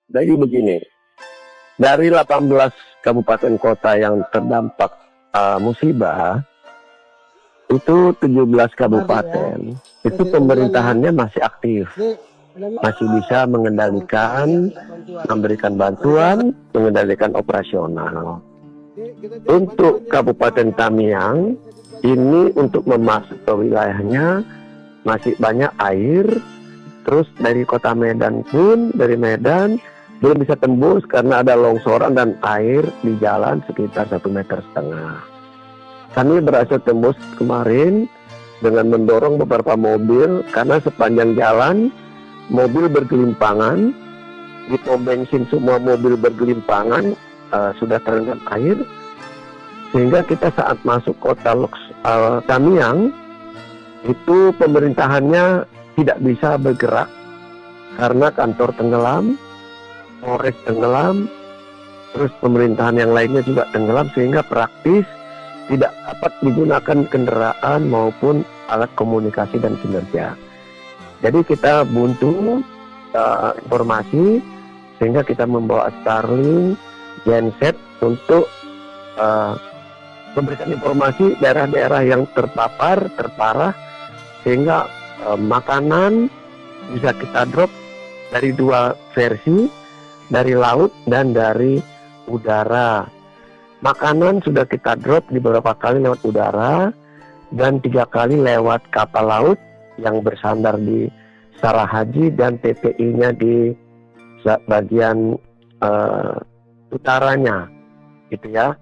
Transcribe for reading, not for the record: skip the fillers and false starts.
Jadi begini, dari 18 kabupaten kota yang terdampak musibah, itu 17 kabupaten, itu pemerintahannya masih aktif, masih bisa mengendalikan, memberikan bantuan, mengendalikan operasional. Untuk Kabupaten Tamiang, ini untuk memasuk ke wilayahnya masih banyak air. Terus dari kota Medan pun, dari Medan belum bisa tembus karena ada longsoran dan air di jalan sekitar 1,5 meter. Kami berhasil tembus kemarin dengan mendorong beberapa mobil karena sepanjang jalan mobil bergelimpangan, di pom bensin semua mobil bergelimpangan, sudah terendam air, sehingga kita saat masuk kota Tamiang itu pemerintahannya tidak bisa bergerak karena kantor tenggelam, Polres tenggelam, terus pemerintahan yang lainnya juga tenggelam, sehingga praktis tidak dapat digunakan kendaraan maupun alat komunikasi dan kinerja. Jadi kita buntu informasi, sehingga kita membawa Starlink genset untuk memberikan informasi daerah-daerah yang terparah, sehingga makanan bisa kita drop dari 2 versi, dari laut dan dari udara. Makanan sudah kita drop di beberapa kali lewat udara dan 3 kali lewat kapal laut yang bersandar di Sarahaji dan TPI-nya di bagian utaranya, gitu ya.